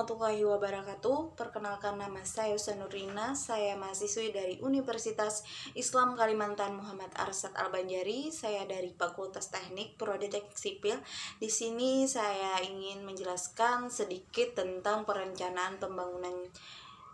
warahmatullahi wabarakatuh. Perkenalkan, nama saya Nurina. Saya mahasiswi dari Universitas Islam Kalimantan Muhammad Arsad Al-Banjari. Saya dari Fakultas Teknik Prodi Teknik Sipil. Di sini saya ingin menjelaskan sedikit tentang perencanaan pembangunan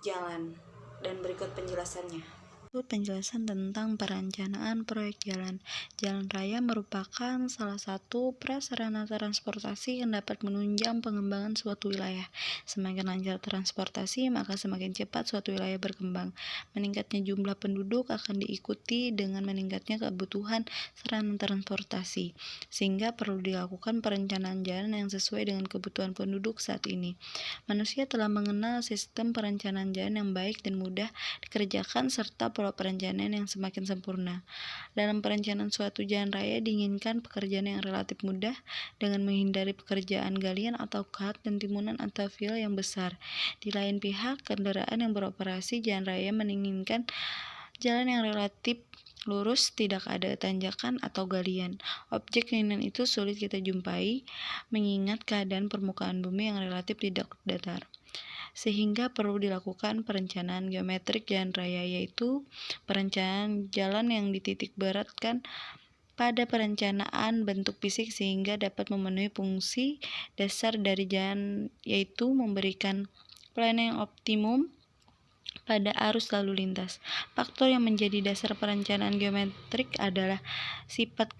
jalan, dan berikut penjelasannya. Penjelasan tentang perencanaan proyek jalan. Jalan raya merupakan salah satu prasarana transportasi yang dapat menunjang pengembangan suatu wilayah. Semakin lancar transportasi, maka semakin cepat suatu wilayah berkembang. Meningkatnya jumlah penduduk akan diikuti dengan meningkatnya kebutuhan sarana transportasi, sehingga perlu dilakukan perencanaan jalan yang sesuai dengan kebutuhan penduduk saat ini. Manusia telah mengenal sistem perencanaan jalan yang baik dan mudah dikerjakan serta pola perencanaan yang semakin sempurna. Dalam perencanaan suatu jalan raya diinginkan pekerjaan yang relatif mudah dengan menghindari pekerjaan galian atau kat dan timunan atau fill yang besar. Di lain pihak, kendaraan yang beroperasi jalan raya menginginkan jalan yang relatif lurus, tidak ada tanjakan atau galian. Objek keinginan itu sulit kita jumpai mengingat keadaan permukaan bumi yang relatif tidak datar, sehingga perlu dilakukan perencanaan geometrik jalan raya, yaitu perencanaan jalan yang dititik beratkan pada perencanaan bentuk fisik sehingga dapat memenuhi fungsi dasar dari jalan, yaitu memberikan pelayanan yang optimum pada arus lalu lintas. Faktor yang menjadi dasar perencanaan geometrik adalah sifat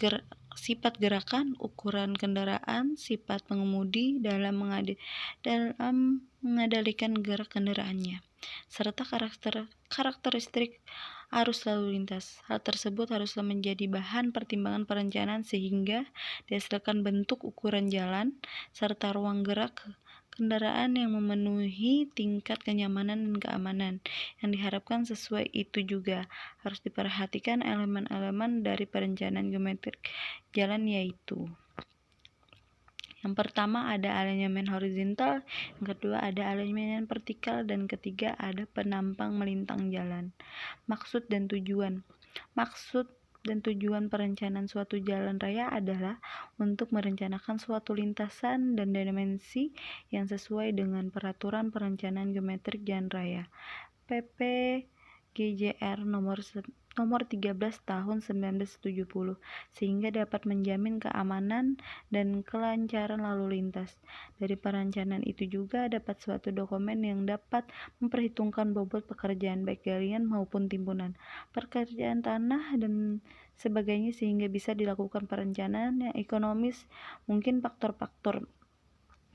gerakan, ukuran kendaraan, sifat pengemudi dalam mengendalikan gerak kendaraannya, serta karakteristik arus lalu lintas. Hal tersebut haruslah menjadi bahan pertimbangan perencanaan sehingga dihasilkan bentuk ukuran jalan serta ruang gerak kendaraan yang memenuhi tingkat kenyamanan dan keamanan yang diharapkan. Sesuai itu juga harus diperhatikan elemen-elemen dari perencanaan geometrik jalan, yaitu yang pertama ada alignment horizontal, yang kedua ada alignment vertikal, dan ketiga ada penampang melintang jalan. Maksud dan tujuan perencanaan suatu jalan raya adalah untuk merencanakan suatu lintasan dan dimensi yang sesuai dengan peraturan perencanaan geometrik jalan raya PP GJR nomor 13 tahun 1970, sehingga dapat menjamin keamanan dan kelancaran lalu lintas. Dari perencanaan itu juga dapat suatu dokumen yang dapat memperhitungkan bobot pekerjaan baik galian maupun timbunan, pekerjaan tanah dan sebagainya, sehingga bisa dilakukan perencanaan yang ekonomis. Mungkin faktor-faktor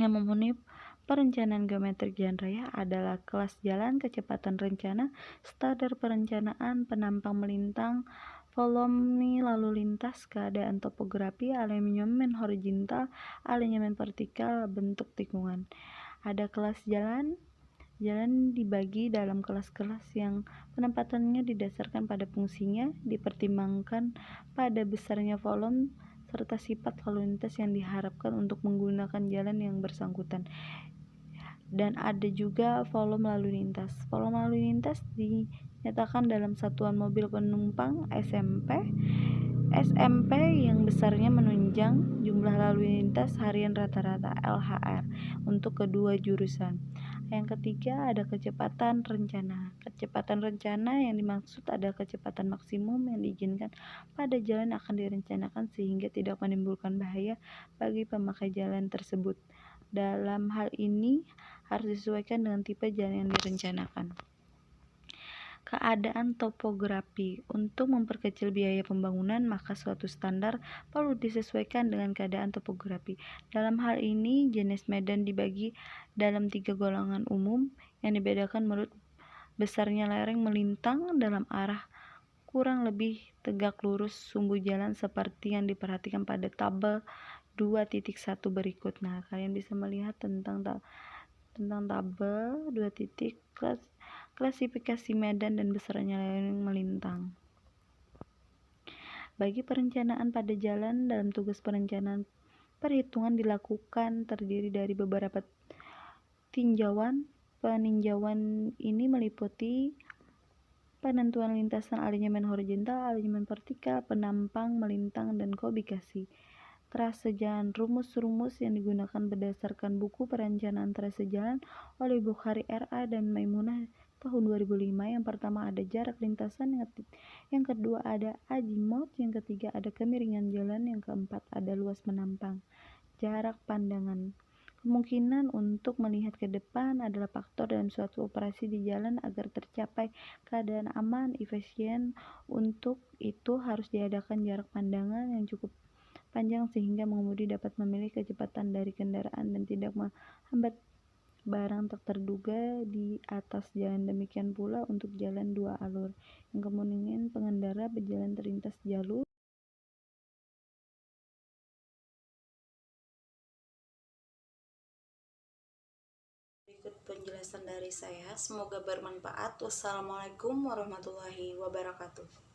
yang memenuhi perencanaan geometrik jalan raya adalah kelas jalan, kecepatan rencana, standar perencanaan, penampang melintang, volume lalu lintas, keadaan topografi, alignment horizontal, alignment vertikal, bentuk tikungan. Ada kelas jalan. Jalan dibagi dalam kelas-kelas yang penempatannya didasarkan pada fungsinya, dipertimbangkan pada besarnya volume serta sifat lalu lintas yang diharapkan untuk menggunakan jalan yang bersangkutan. Dan ada juga volume lalu lintas. Volume lalu lintas dinyatakan dalam satuan mobil penumpang SMP yang besarnya menunjang jumlah lalu lintas harian rata-rata LHR untuk kedua jurusan. Yang ketiga ada kecepatan rencana. Kecepatan rencana yang dimaksud adalah kecepatan maksimum yang diizinkan pada jalan akan direncanakan sehingga tidak menimbulkan bahaya bagi pemakai jalan tersebut. Dalam hal ini harus disesuaikan dengan tipe jalan yang direncanakan. Keadaan topografi. Untuk memperkecil biaya pembangunan, maka suatu standar perlu disesuaikan dengan keadaan topografi. Dalam hal ini, jenis medan dibagi dalam 3 golongan umum yang dibedakan menurut besarnya lereng melintang dalam arah kurang lebih tegak lurus sumbu jalan seperti yang diperhatikan pada tabel 2.1 berikut. Nah, kalian bisa melihat tentang tabel 2. Klasifikasi medan dan besarnya lereng melintang. Bagi perencanaan pada jalan, dalam tugas perencanaan perhitungan dilakukan terdiri dari beberapa tinjauan. Peninjauan ini meliputi penentuan lintasan, alignment horizontal, alignment vertikal, penampang melintang, dan koubikasi. trase jalan. Rumus-rumus yang digunakan berdasarkan buku perencanaan trase jalan oleh Bukhari R.A. dan Maimunah tahun 2005. Yang pertama ada jarak lintasan, yang kedua ada azimut, yang ketiga ada kemiringan jalan, yang keempat ada luas menampang. Jarak pandangan. Kemungkinan untuk melihat ke depan adalah faktor dalam suatu operasi di jalan agar tercapai keadaan aman, efisien. Untuk itu harus diadakan jarak pandangan yang cukup panjang sehingga pengemudi dapat memilih kecepatan dari kendaraan dan tidak menghambat barang tak terduga di atas jalan. Demikian pula untuk jalan dua alur, yang kemungkinan pengendara berjalan terlintas jalur. Berikut penjelasan dari saya, semoga bermanfaat. Wassalamualaikum warahmatullahi wabarakatuh.